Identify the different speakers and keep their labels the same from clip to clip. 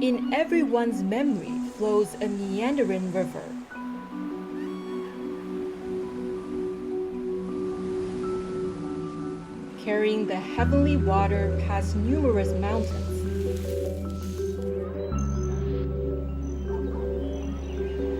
Speaker 1: In everyone's memory flows a meandering river. Carrying the heavenly water past numerous mountains.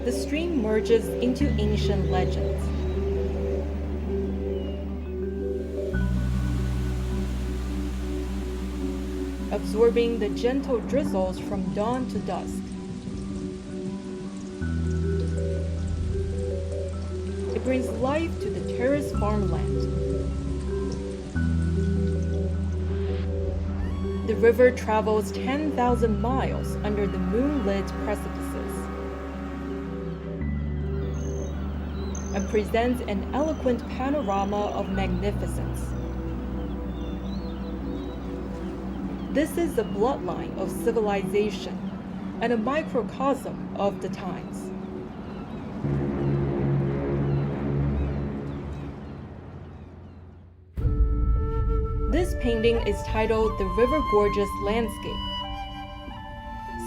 Speaker 1: The stream merges into ancient legends. Absorbing the gentle drizzles from dawn to dusk. It brings life to the terraced farmland. The river travels 10,000 miles under the moonlit precipices and presents an eloquent panorama of magnificence. This is the bloodline of civilization and a microcosm of the times. This painting is titled The River Gorges Landscape.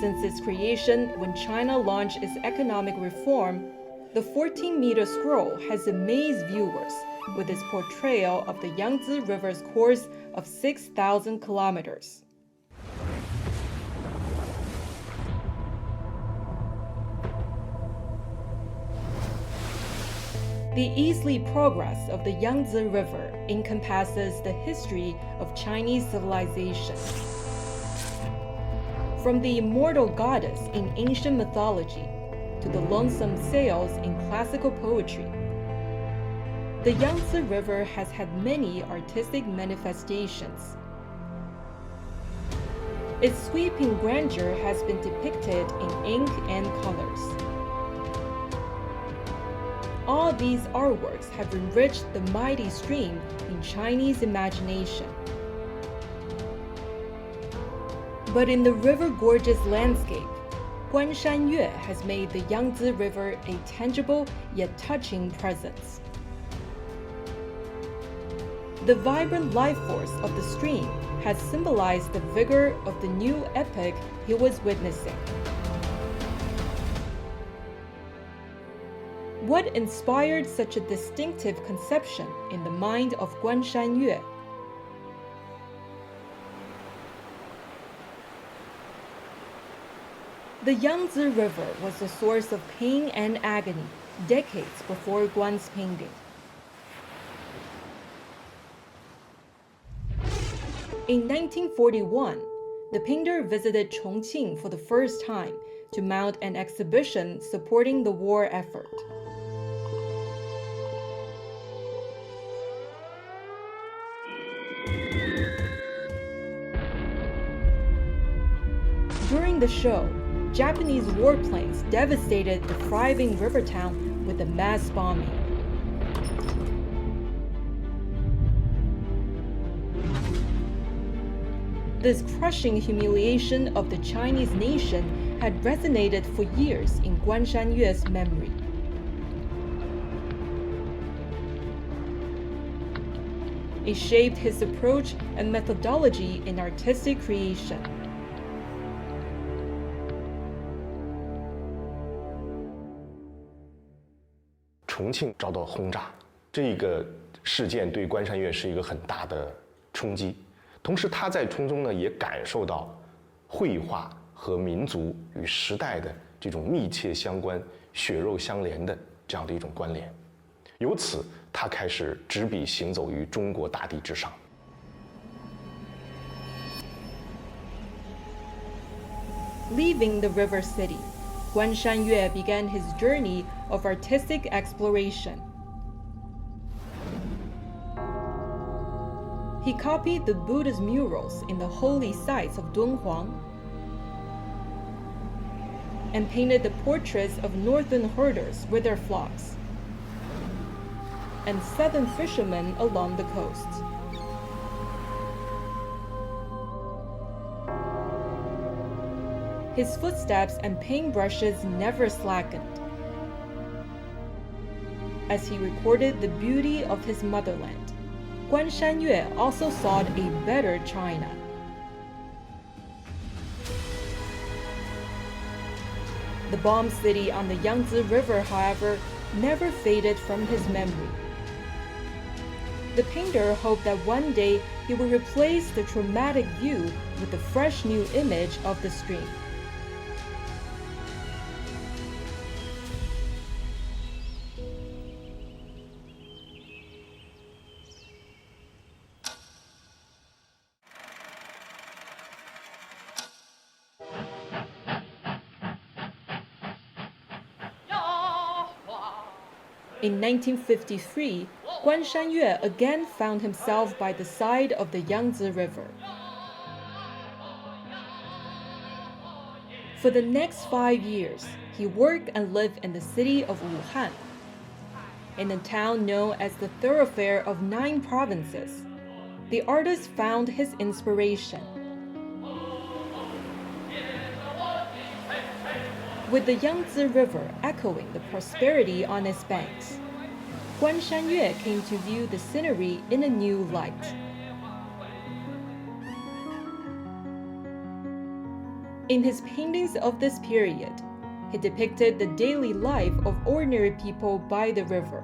Speaker 1: Since its creation when China launched its economic reform, the 14-meter scroll has amazed viewers with its portrayal of the Yangtze River's course of 6,000 kilometers. The easily progress of the Yangtze River encompasses the history of Chinese civilization. From the immortal goddess in ancient mythology to the lonesome sails in classical poetry, the Yangtze River has had many artistic manifestations. Its sweeping grandeur has been depicted in ink and colors. All these artworks have enriched the mighty stream in Chinese imagination. But in the River Gorges Landscape, Guan Shanyue has made the Yangtze River a tangible yet touching presence. The vibrant life force of the stream has symbolized the vigor of the new epoch he was witnessing. What inspired such a distinctive conception in the mind of Guan Shanyue? The Yangtze River was a source of pain and agony decades before Guan's painting. In 1941, the painter visited Chongqing for the first time to mount an exhibition supporting the war effort. During the show, Japanese warplanes devastated the thriving river town with a mass bombing. This crushing humiliation of the Chinese nation had resonated for years in Guan Shanyue's memory. It shaped his approach and methodology in artistic creation.
Speaker 2: 重庆遭到轰炸，这个事件对关山月是一个很大的冲击。同时，他在从中呢也感受到绘画和民族与时代的这种密切相关、血肉相连的这样的一种关联。由此，他开始执笔行走于中国大地之上。
Speaker 1: Leaving the river city, Guan Shanyue began his journey of artistic exploration. He copied the Buddha's murals in the holy sites of Dunhuang and painted the portraits of northern herders with their flocks and southern fishermen along the coast. His footsteps and paintbrushes never slackened as he recorded the beauty of his motherland. Guan Shanyue also sought a better China. The bombed city on the Yangtze River, however, never faded from his memory. The painter hoped that one day he would replace the traumatic view with a fresh new image of the stream. In 1953, Guan Shanyue again found himself by the side of the Yangtze River. For the next 5 years, he worked and lived in the city of Wuhan, in a town known as the thoroughfare of 9 provinces. The artist found his inspiration. With the Yangtze River echoing the prosperity on its banks, Guan Shanyue came to view the scenery in a new light. In his paintings of this period, he depicted the daily life of ordinary people by the river.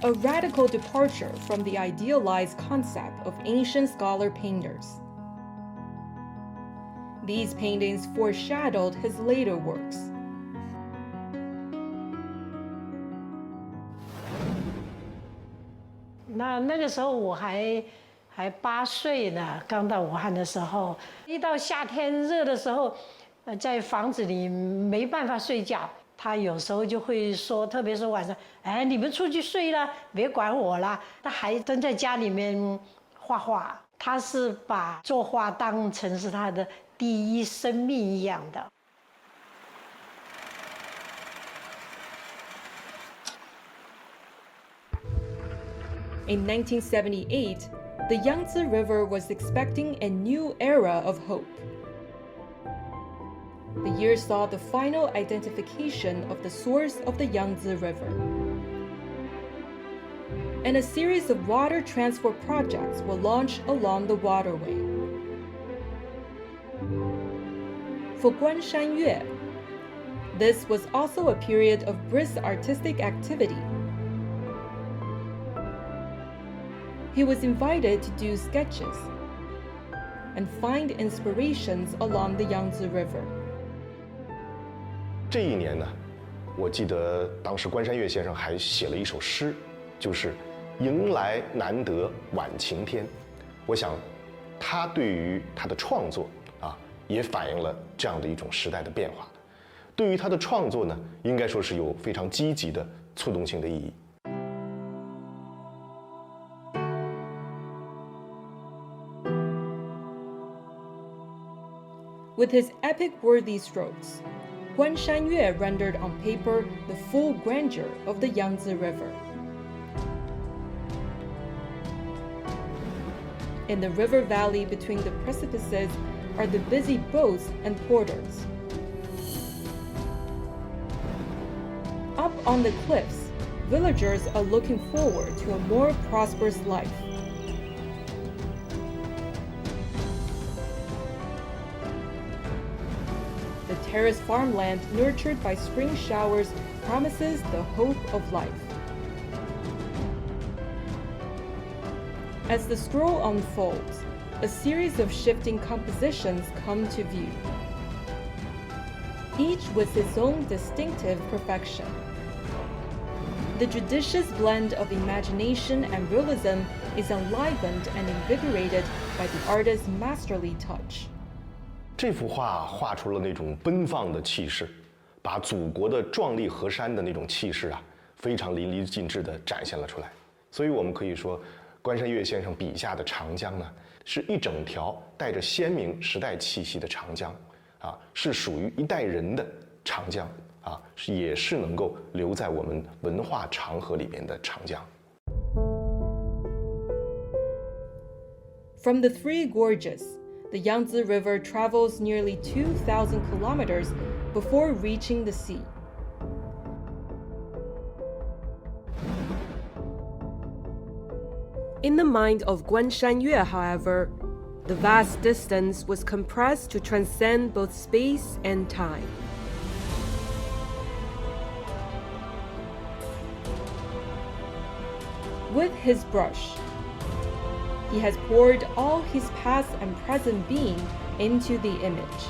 Speaker 1: A radical departure from the idealized concept of ancient scholar painters. These paintings foreshadowed his later works.
Speaker 3: 那个时候我还8岁呢，刚到武汉的时候，一到夏天热的时候，在房子里没办法睡觉。他有时候就会说，特别是晚上，哎，你们出去睡了，别管我了。他还蹲在家里面画画，他是把作画当成是他的第一生命一样的。
Speaker 1: In 1978, the Yangtze River was expecting a new era of hope. The year saw the final identification of the source of the Yangtze River. And a series of water transport projects were launched along the waterway. For Guan Shanyue, this was also a period of brisk artistic activity. He was invited to do sketches and find inspirations along the Yangtze River.
Speaker 2: 这一年呢，我记得当时关山月先生还写了一首诗，就是“迎来难得晚晴天”。我想，他对于他的创作也反映了这样的一种时代的变化。对于他的创作呢，应该说是有非常积极的促动性的意义。
Speaker 1: With his epic-worthy strokes, Guan Shanyue rendered on paper the full grandeur of the Yangtze River. In the river valley between the precipices are the busy boats and porters. Up on the cliffs, villagers are looking forward to a more prosperous life. The terraced farmland nurtured by spring showers promises the hope of life. As the stroll unfolds, a series of shifting compositions come to view, each with its own distinctive perfection. The judicious blend of imagination and realism is enlivened and invigorated by the artist's masterly touch.
Speaker 2: 这幅画画出了那种奔放的气势，把祖国的壮丽河山的那种气势啊，非常淋漓尽致地展现了出来。所以我们可以说，关山月先生笔下的长江呢，是一整条带着鲜明时代气息的长江，啊，是属于一代人的长江，啊，也是能够留在我们文化长河里面的长江。
Speaker 1: From the Three Gorges, the Yangtze River travels nearly 2,000 kilometers before reaching the sea. In the mind of Guan Shanyue, however, the vast distance was compressed to transcend both space and time. With his brush, he has poured all his past and present being into the image.